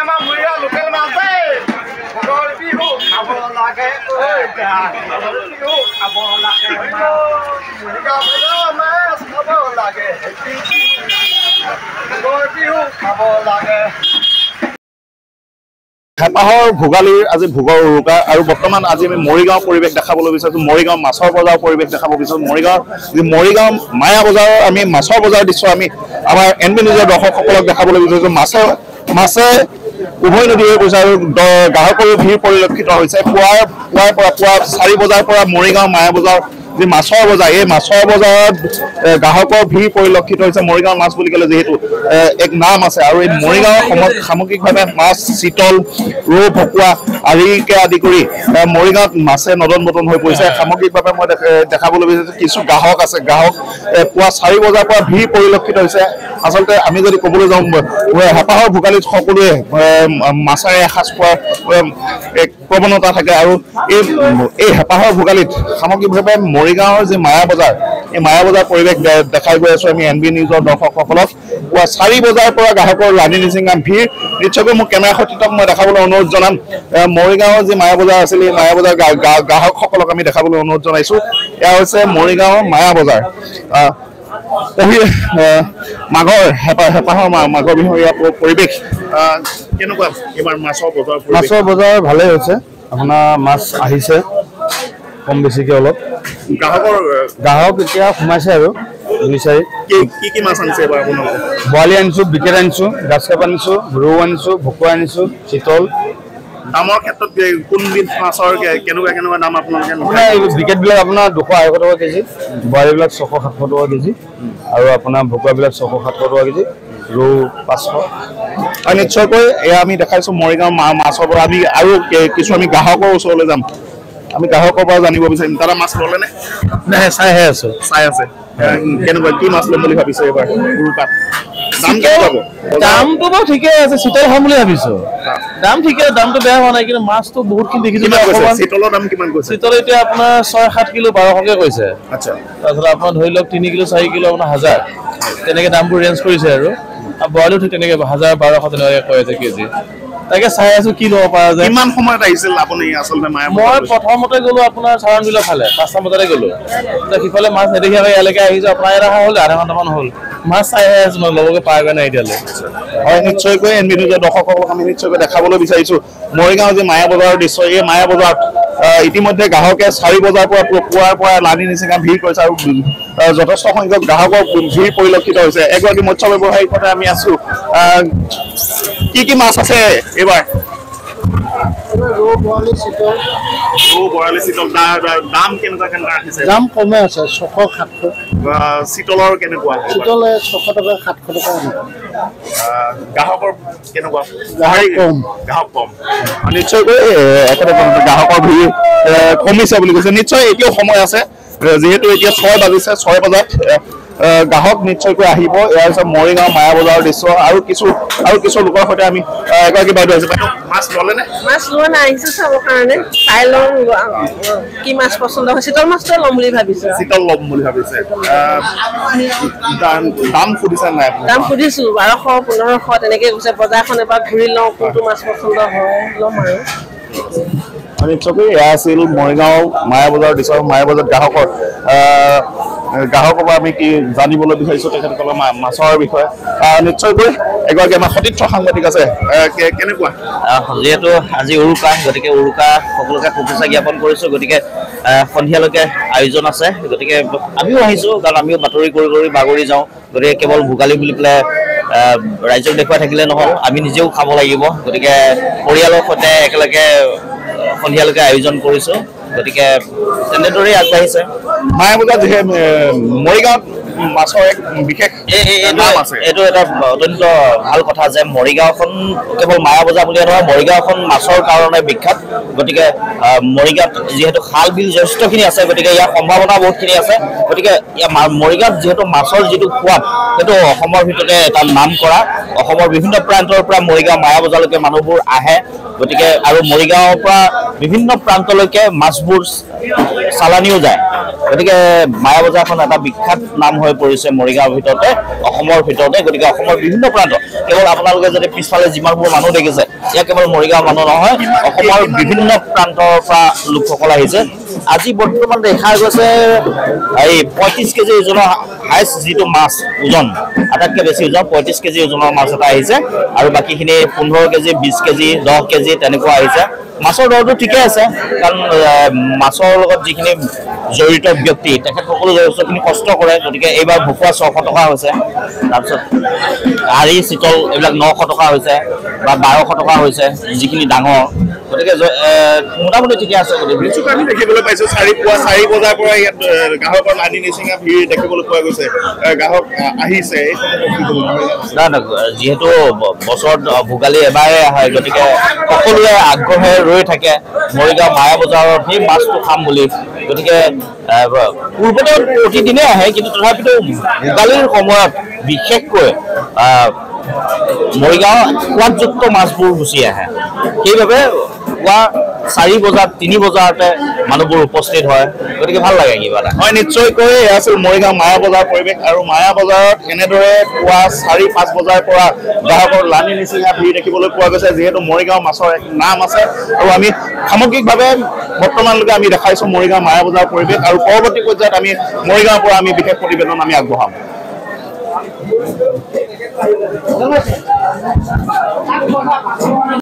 আমাৰ মৰিগাঁও লোকেল মাছ ভোগৰ বিহু খাব লাগে বিহু খাব লাগে মৰিগাঁও মাছ খাব লাগে ভোগৰ বিহু খাব লাগে হেঁপাহৰ ভোগালীৰ আজি ভোগৰ উৰুকা আৰু বৰ্তমান আজি আমি মৰিগাঁও পৰিৱেশ দেখাবলৈ বিচাৰিছোঁ মৰিগাঁও মাছৰ বজাৰৰ পৰিৱেশ দেখাব বিচাৰিছোঁ মৰিগাঁও মায়া বজাৰৰ আমি মাছৰ বজাৰ দৃশ্য আমি আমাৰ NB নিউজৰ দৰ্শকসকলক দেখাবলৈ বিচাৰিছোঁ মাছে উভয় নদী হৈ গৈছে আৰু গ্ৰাহকৰো ভিৰ পৰিলক্ষিত হৈছে পুৱাৰ পৰা 4 বজাৰ পৰা মৰিগাঁও মায়া বজাৰ যি মাছৰ বজাৰ এই মাছৰ বজাৰত গ্ৰাহকৰ ভিৰ পৰিলক্ষিত হৈছে মৰিগাঁও মাছ বুলি ক'লে যিহেতু এক নাম আছে আৰু এই মৰিগাঁৱৰ সামগ্ৰিকভাৱে মাছ চিতল ৰৌ ভকুৱা আদিকে আদি কৰি মৰিগাঁৱত মাছে নদন বদন হৈ পৰিছে সামগ্ৰিকভাৱে মই দেখাবলৈ বিচাৰিছোঁ কিছু গ্ৰাহক আছে গ্ৰাহক পুৱা 4 বজাৰ পৰা ভিৰ পৰিলক্ষিত হৈছে আচলতে আমি যদি ক'বলৈ যাওঁ হেঁপাহৰ ভোগালীত সকলোৱে মাছেৰে এসাঁজ খোৱাৰ এক প্ৰৱণতা থাকে আৰু এই হেঁপাহৰ ভোগালীত সামগ্ৰিকভাৱে মৰিগাঁৱৰ যি মায়া বজাৰ এই মায়া বজাৰ পৰিৱেশ দেখাই গৈ আছোঁ আমি NB নিউজৰ দৰ্শকসকলক পুৱা 4 বজাৰ পৰা গ্ৰাহকৰ লানি নিচিঙা ভিৰ নিশ্চয়কৈ মোক কেমেৰা সতীৰ্থক মই দেখাবলৈ অনুৰোধ জনাম মৰিগাঁৱৰ যি মায়া বজাৰ আছিল এই মায়া বজাৰ গ্ৰাহকসকলক আমি দেখাবলৈ অনুৰোধ জনাইছোঁ এয়া হৈছে মৰিগাঁৱৰ মায়া বজাৰ হেঁপাহৰ মাঘৰ বিহুৰ ইয়াৰ পৰিৱেশ কেনেকুৱা এইবাৰ মাছৰ বজাৰ ভালেই হৈছে আপোনাৰ মাছ আহিছে কম বেছিকৈ অলপ গ্ৰাহক এতিয়া সোমাইছে আৰু কি মাছ আনিছে এবাৰ আপোনালোকে বৰালি আনিছোঁ বিকেট আনিছোঁ গাছকাপ আনিছোঁ ৰৌ আনিছোঁ ভকুৱা আনিছোঁ চিতল দামৰ ক্ষেত্ৰত কোনবিধ মাছৰ কেনেকুৱা দাম আপোনালোকে বিকেটবিলাক আপোনাৰ 200-250 টকা কেজি বৰালিবিলাক 600-700 টকা কেজি আৰু আপোনাৰ ভকুৱাবিলাক 600-700 টকা কেজি ৰৌ 500 আৰু নিশ্চয়কৈ এয়া আমি দেখাইছোঁ মৰিগাঁও মাছৰ পৰা আমি আৰু কিছু আমি গ্ৰাহকৰ ওচৰলৈ যাম আমি গ্ৰাহকৰ পৰা জানিব বিচাৰিম দাদা মাছ ল'লেনে নাই চাই আছে কেনেকুৱা কি মাছ ল'ম বুলি ভাবিছে এইবাৰ উৰুকাত দামটো বাৰু ঠিকে আছে চিতল হ'ম বুলি ভাবিছোঁ দাম ঠিকে দামটো বেয়া হোৱা নাই কিন্তু মাছটো বহুতখিনি দেখিছোঁ চিতলৰ দাম কিমান কৈছে চিতল এতিয়া আপোনাৰ 6-7 কিলো 1200কে কৈছে আচ্ছা তাৰপিছত আপোনাৰ ধৰি লওক 3 কিলো 4 কিলো আপোনাৰ 1000 তেনেকৈ দামবোৰ ৰেঞ্জ কৰিছে আৰু বৰালিও ঠিক তেনেকৈ 1000-1200 তেনেকৈ কৈ আছে কেজি তাকে চাই আছো কি ল'ব পৰা যায় কিমান সময়ত আহিছিল আপুনি আচলতে মায়া মই প্ৰথমতে গ'লো আপোনাৰ চাৰণবিলৰ ফালে 5টা বজাতে গ'লো সিফালে মাছ নেদেখি ইয়ালৈকে আহিছোঁ আপোনাৰ এটা হ'ল আধা ঘণ্টামান হ'ল মাছ চাই আছো মই ল'বগৈ পাৰগৈ নাই এতিয়ালৈ হয় নিশ্চয়কৈ NB নিউজৰ দৰ্শকসকলক আমি নিশ্চয়কৈ দেখাবলৈ বিচাৰিছোঁ মৰিগাঁও যি মায়া বজাৰৰ দৃশ্য এই মায়া বজাৰত ইতিমধ্যে গ্ৰাহকে 4 বজাৰ পৰা পুৱাৰ পৰা লানি নিচিঙা ভিৰ কৰিছে আৰু যথেষ্ট সংখ্যক গ্ৰাহকৰ ভিৰ পৰিলক্ষিত হৈছে এগৰাকী মৎস্য ব্যৱসায়ীৰ সৈতে আমি আছোঁ কি মাছ আছে এইবাৰ ৰৌ বৰালি চিতল দাম কেনেকুৱা আহিছে দাম কমে আছে 600-700 চিতলৰ কেনেকুৱা চিতল 600 টকা 700 টকা গ্ৰাহকৰ কেনেকুৱা গ্ৰাহক কম নিশ্চয়কৈ একেবাৰে গ্ৰাহকৰ ভিৰ কমিছে বুলি কৈছে নিশ্চয় এতিয়াও সময় আছে যিহেতু এতিয়া 6 বাজিছে 6 বজাত গ্ৰাহক নিশ্চয়কৈ আহিব এয়া হৈছে মৰিগাঁও মায়া বজাৰৰ দৃশ্য আৰু কিছু লোকৰ সৈতে আমি এগৰাকী বাইদেউ আছে মাছ ল'লেনে মাছ লোৱা নাই আহিছোঁ চাবৰ কাৰণে চাই লওঁ কি মাছ পচন্দ হয় চিতল মাছটো ল'ম বুলি ভাবিছোঁ চিতল ল'ম বুলি ভাবিছে দাম সুধিছে নাই দাম সুধিছোঁ 1200-1500 তেনেকৈ কৈছে বজাৰখন এবাৰ ঘূৰি লওঁ কোনটো মাছ পচন্দ হয় ল'ম আৰু নিশ্চয়কৈ এয়া আছিল মৰিগাঁও মায়া বজাৰৰ দৃশ্য মায়া বজাৰত গ্ৰাহকৰ পৰা আমি কি জানিবলৈ বিচাৰিছোঁ তেখেতসকলৰ মাছৰ বিষয়ে নিশ্চয়কৈ এগৰাকী আমাৰ সতীৰ্থ সাংবাদিক আছে কেনেকুৱা যিহেতু আজি উৰুকা গতিকে উৰুকা সকলোকে শুভেচ্ছা জ্ঞাপন কৰিছোঁ গতিকে সন্ধিয়ালৈকে আয়োজন আছে গতিকে আমিও আহিছোঁ কাৰণ আমিও বাতৰি কৰি বাগৰি যাওঁ গতিকে কেৱল ভোগালী বুলি পেলাই ৰাইজক দেখুৱাই থাকিলে নহ'ব আমি নিজেও খাব লাগিব গতিকে পৰিয়ালৰ সৈতে একেলগে সন্ধিয়ালৈকে আয়োজন কৰিছোঁ গতিকে তেনেদৰেই আগবাঢ়িছে মায়া বজাৰ যিহেতু মৰিগাঁৱত মাছৰ এক বিশেষ নাম আছে এইটো এটা অত্যন্ত ভাল কথা যে মৰিগাঁওখন কেৱল মায়া বজাৰ বুলিয়ে নহয় মৰিগাঁওখন মাছৰ কাৰণে বিখ্যাত গতিকে মৰিগাঁৱত যিহেতু খাল বিল যথেষ্টখিনি আছে গতিকে ইয়াৰ সম্ভাৱনা বহুতখিনি আছে গতিকে মৰিগাঁৱত যিহেতু মাছৰ যিটো সোৱাদ সেইটো অসমৰ ভিতৰতে এটা নাম কৰা অসমৰ বিভিন্ন প্ৰান্তৰ পৰা মৰিগাঁও মায়া বজাৰলৈকে মানুহবোৰ আহে গতিকে আৰু মৰিগাঁৱৰ পৰা বিভিন্ন প্ৰান্তলৈকে মাছবোৰ চালানিও যায় গতিকে মায়া বজাৰখন এটা বিখ্যাত নাম হৈ পৰিছে মৰিগাঁৱৰ ভিতৰতে অসমৰ ভিতৰতে গতিকে অসমৰ বিভিন্ন প্ৰান্ত কেৱল আপোনালোকে যদি পিছফালে যিমানবোৰ মানুহ দেখিছে ইয়াত কেৱল মৰিগাঁও মানুহ নহয় অসমৰ বিভিন্ন প্ৰান্তৰ পৰা লোকসকল আহিছে আজি বৰ্তমান দেখা গৈছে এই 35 কেজি ওজনৰ হাইষ্ট যিটো মাছ ওজন আটাইতকৈ বেছি ওজন 35 কেজি ওজনৰ মাছ এটা আহিছে আৰু বাকীখিনি 15 কেজি 20 কেজি 10 কেজি তেনেকুৱা আহিছে মাছৰ দৰটো ঠিকে আছে কাৰণ মাছৰ লগত যিখিনি জড়িত ব্যক্তি তেখেতসকলে যথেষ্টখিনি কষ্ট কৰে গতিকে এইবাৰ ভুকুৱা 600 টকা হৈছে তাৰপিছত আৰি চিতল এইবিলাক 900 টকা হৈছে বা 1200 টকা হৈছে যিখিনি ডাঙৰ গতিকে মোটামুটি ঠিকে আছে গতিকে আমি দেখিবলৈ পাইছোঁ 4 বজাৰ পৰা ইয়াত গ্ৰাহকৰ লানি নিচিঙা ভিৰ দেখিবলৈ পোৱা গৈছে গ্ৰাহক আহিছে যিহেতু বছৰত ভোগালী এবাৰে আহে গতিকে সকলোৱে আগ্ৰহে ৰৈ থাকে মৰিগাঁও মায়া বজাৰত সেই মাছটো খাম বুলি গতিকে পূৰ্বতে প্ৰতিদিনে আহে কিন্তু তথাপিতো ভোগালীৰ সময়ত বিশেষকৈ মৰিগাঁও সোৱাদযুক্ত মাছবোৰ গুচি আহে সেইবাবে পুৱা 4 বজাত 3 বজাতে মানুহবোৰ উপস্থিত হয় গতিকে ভাল লাগে কিবা এটা হয় নিশ্চয়কৈ এয়া আছিল মৰিগাঁও মায়া বজাৰ পৰিৱেশ আৰু মায়া বজাৰত এনেদৰে পুৱা 4-5 বজাৰ পৰা গ্ৰাহকৰ লানি নিচিঙা ভিৰ দেখিবলৈ পোৱা গৈছে যিহেতু মৰিগাঁও মাছৰ এক নাম আছে আৰু আমি সামগ্ৰিকভাৱে বৰ্তমানলৈকে আমি দেখাইছোঁ মৰিগাঁও মায়া বজাৰ পৰিৱেশ আৰু পৰৱৰ্তী পৰ্যায়ত আমি মৰিগাঁৱৰ পৰা আমি বিশেষ প্ৰতিবেদন আমি আগবঢ়াম